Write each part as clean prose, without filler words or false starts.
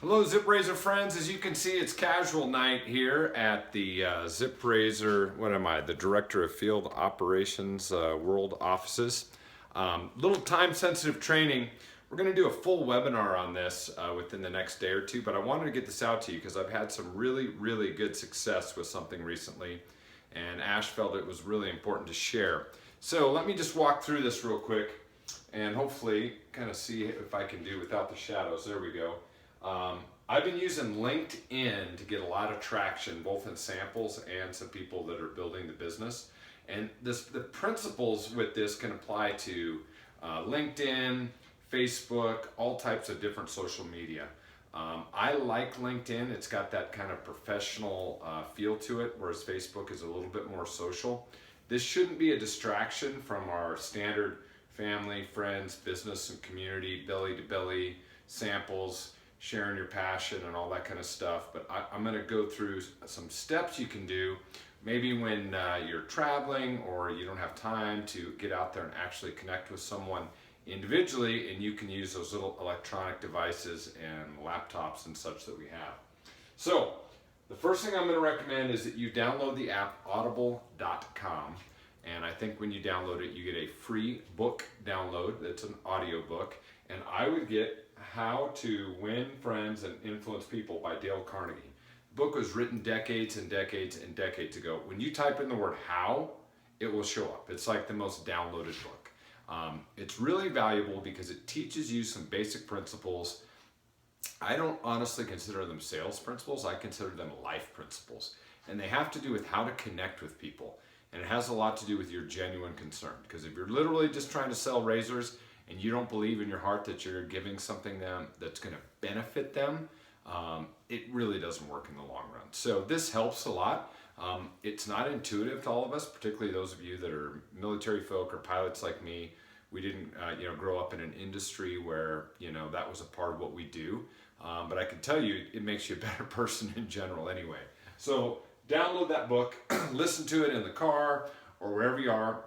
Hello ZipRaiser friends, as you can see it's casual night here at the ZipRaiser, the Director of Field Operations World Offices. Little time sensitive training. We're going to do a full webinar on this within the next day or two, but I wanted to get this out to you because I've had some really good success with something recently, and Ash felt it was really important to share. So let me just walk through this real quick and hopefully kind of see if I can do without the shadows. There we go. I've been using LinkedIn to get a lot of traction, both in samples and some people that are building the business. And the principles with this can apply to LinkedIn, Facebook, all types of different social media. I like LinkedIn. It's got that kind of professional feel to it, whereas Facebook is a little bit more social. This shouldn't be a distraction from our standard family, friends, business, and community, belly to belly samples, sharing your passion and all that kind of stuff. But I'm going to go through some steps you can do maybe when you're traveling or you don't have time to get out there and actually connect with someone individually, and you can use those little electronic devices and laptops and such that we have. So the first thing I'm going to recommend is that you download the app audible.com, and I think when you download it you get a free book download. That's an audio book, and I would get How to Win Friends and Influence People by Dale Carnegie. The book was written decades and decades and decades ago. When you type in the word how, it will show up. It's like the most downloaded book. It's really valuable because it teaches you some basic principles. I don't honestly consider them sales principles. I consider them life principles. And they have to do with how to connect with people. And it has a lot to do with your genuine concern. Because if you're literally just trying to sell razors and you don't believe in your heart that you're giving something them that's going to benefit them, it really doesn't work in the long run. So this helps a lot. It's not intuitive to all of us, particularly those of you that are military folk or pilots like me. We didn't grow up in an industry where that was a part of what we do. But I can tell you it makes you a better person in general anyway. So download that book, listen to it in the car or wherever you are.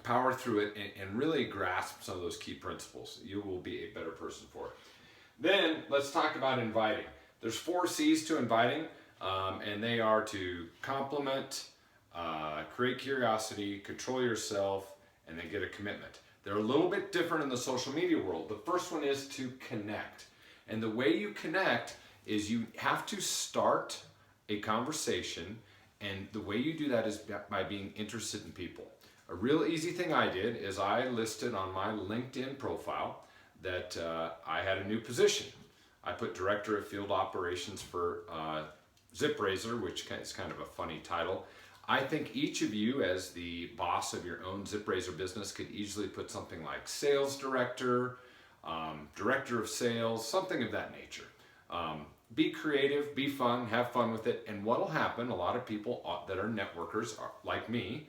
Power through it and really grasp some of those key principles. You will be a better person for it. Then let's talk about inviting. There's 4 C's to inviting, and they are to compliment, create curiosity, control yourself, and then get a commitment. They're a little bit different in the social media world. The first one is to connect. And the way you connect is you have to start a conversation, and the way you do that is by being interested in people. A real easy thing I did is I listed on my LinkedIn profile that I had a new position. I put Director of Field Operations for ZipRaiser, which is kind of a funny title. I think each of you as the boss of your own ZipRaiser business could easily put something like Sales Director, Director of Sales, something of that nature. Be creative, be fun, have fun with it, and what'll happen, a lot of people that are networkers like me,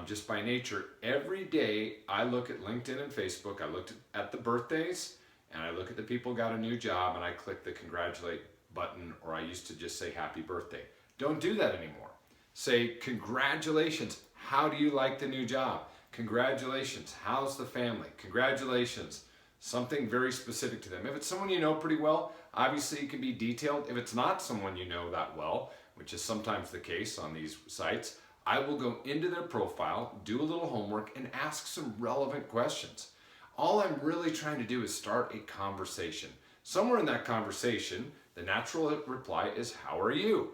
just by nature, every day I look at LinkedIn and Facebook, I look at the birthdays, and I look at the people who got a new job, and I click the congratulate button, or I used to just say happy birthday. Don't do that anymore. Say congratulations, how do you like the new job? Congratulations, how's the family? Congratulations, something very specific to them. If it's someone you know pretty well, obviously it can be detailed. If it's not someone you know that well, which is sometimes the case on these sites, I will go into their profile, do a little homework, and ask some relevant questions. All I'm really trying to do is start a conversation. Somewhere in that conversation, the natural reply is, how are you?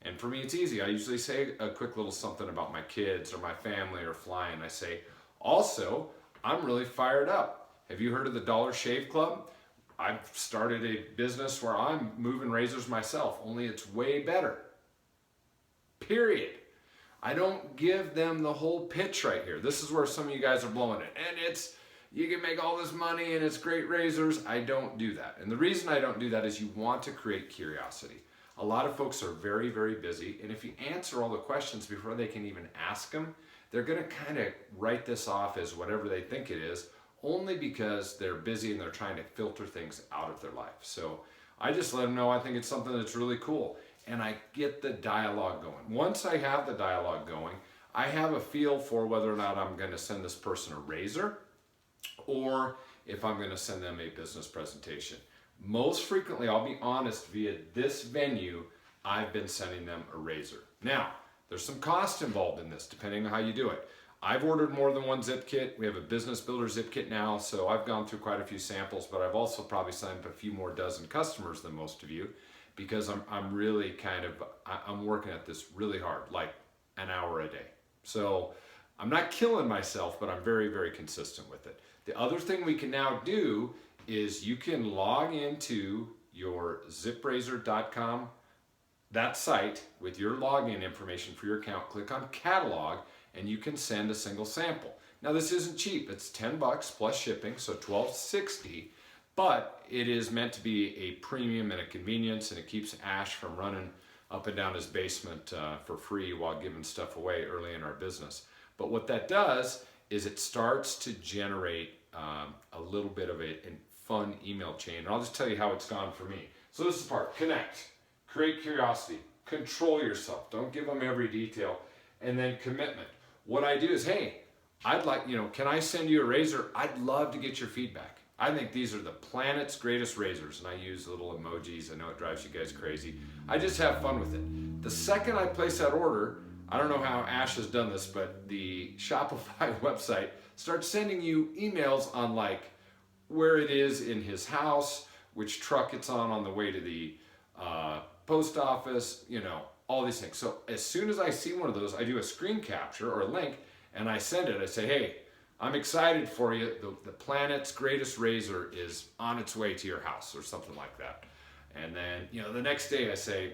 And for me, it's easy. I usually say a quick little something about my kids or my family or flying. I say, also, I'm really fired up. Have you heard of the Dollar Shave Club? I've started a business where I'm moving razors myself, only it's way better. Period. I don't give them the whole pitch right here. This is where some of you guys are blowing it. And you can make all this money and it's great razors. I don't do that. And the reason I don't do that is you want to create curiosity. A lot of folks are very busy, and if you answer all the questions before they can even ask them, they're going to kind of write this off as whatever they think it is, only because they're busy and they're trying to filter things out of their life. So I just let them know I think it's something that's really cool, and I get the dialogue going. Once I have the dialogue going, I have a feel for whether or not I'm going to send this person a razor or if I'm going to send them a business presentation. Most frequently, I'll be honest, via this venue, I've been sending them a razor. Now, there's some cost involved in this, depending on how you do it. I've ordered more than one zip kit. We have a business builder zip kit now, so I've gone through quite a few samples, but I've also probably signed up a few more dozen customers than most of you, because I'm really I'm working at this really hard, like an hour a day. So I'm not killing myself, but I'm very, very consistent with it. The other thing we can now do is you can log into your ziprazor.com, that site, with your login information for your account, click on catalog, and you can send a single sample. Now this isn't cheap, it's $10 plus shipping, so $12.60, but it is meant to be a premium and a convenience, and it keeps Ash from running up and down his basement for free while giving stuff away early in our business. But what that does is it starts to generate a little bit of a fun email chain. And I'll just tell you how it's gone for me. So this is the part: connect, create curiosity, control yourself, don't give them every detail, and then commitment. What I do is, hey, I'd like, can I send you a razor? I'd love to get your feedback. I think these are the planet's greatest razors, and I use little emojis. I know it drives you guys crazy. I just have fun with it. The second I place that order, I don't know how Ash has done this, but the Shopify website starts sending you emails on like where it is in his house, which truck it's on the way to the post office, all these things. So as soon as I see one of those, I do a screen capture or a link, and I send it. I say, hey, I'm excited for you. The planet's greatest razor is on its way to your house, or something like that. And then, the next day I say,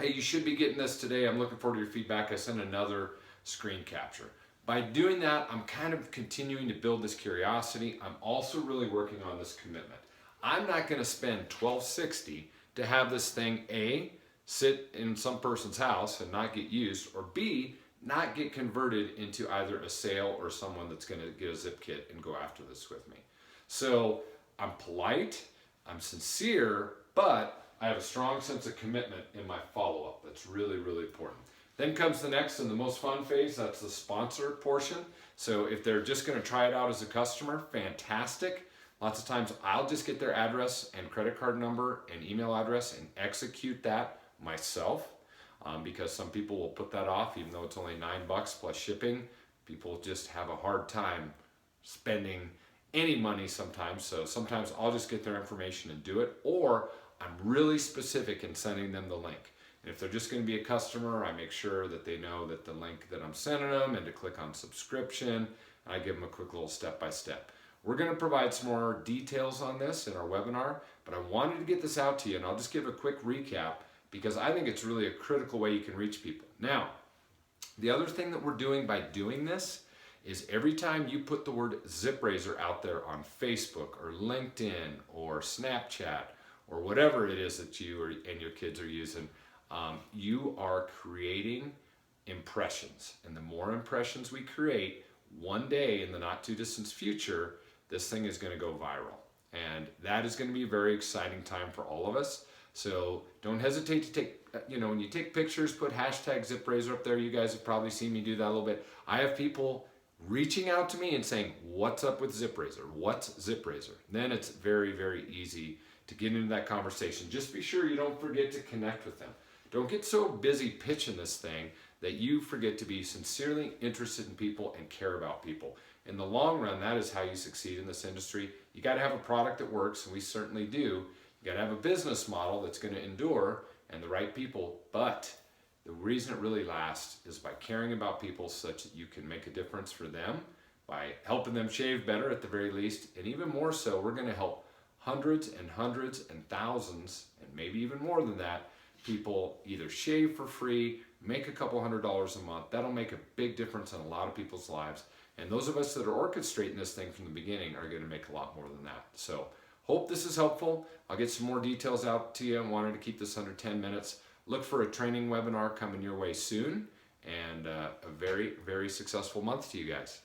hey, you should be getting this today. I'm looking forward to your feedback. I send another screen capture. By doing that, I'm kind of continuing to build this curiosity. I'm also really working on this commitment. I'm not going to spend $12.60 to have this thing, A, sit in some person's house and not get used, or B, not get converted into either a sale or someone that's going to get a zip kit and go after this with me. So I'm polite, I'm sincere, but I have a strong sense of commitment in my follow-up. That's really, really important. Then comes the next and the most fun phase. That's the sponsor portion. So if they're just going to try it out as a customer, fantastic. Lots of times I'll just get their address and credit card number and email address and execute that myself, because some people will put that off, even though it's only $9 plus shipping. People just have a hard time spending any money sometimes. So sometimes I'll just get their information and do it, or I'm really specific in sending them the link. And if they're just going to be a customer, I make sure that they know that the link that I'm sending them and to click on subscription, and I give them a quick little step-by-step. We're going to provide some more details on this in our webinar, but I wanted to get this out to you, and I'll just give a quick recap because I think it's really a critical way you can reach people. Now, the other thing that we're doing by doing this is every time you put the word ZipRazor out there on Facebook or LinkedIn or Snapchat or whatever it is that you and your kids are using, you are creating impressions. And the more impressions we create, one day in the not too distant future, this thing is going to go viral. And that is going to be a very exciting time for all of us. So don't hesitate to take, when you take pictures, put hashtag ZipRazor up there. You guys have probably seen me do that a little bit. I have people reaching out to me and saying, what's up with ZipRazor? What's ZipRazor? Then it's very, very easy to get into that conversation. Just be sure you don't forget to connect with them. Don't get so busy pitching this thing that you forget to be sincerely interested in people and care about people. In the long run, that is how you succeed in this industry. You got to have a product that works, and we certainly do. You got to have a business model that's going to endure and the right people. But the reason it really lasts is by caring about people such that you can make a difference for them, by helping them shave better at the very least, and even more so, we're going to help hundreds and hundreds and thousands, and maybe even more than that, people either shave for free, make a couple $100s a month. That'll make a big difference in a lot of people's lives. And those of us that are orchestrating this thing from the beginning are going to make a lot more than that. So hope this is helpful. I'll get some more details out to you. I wanted to keep this under 10 minutes. Look for a training webinar coming your way soon, and a very, very successful month to you guys.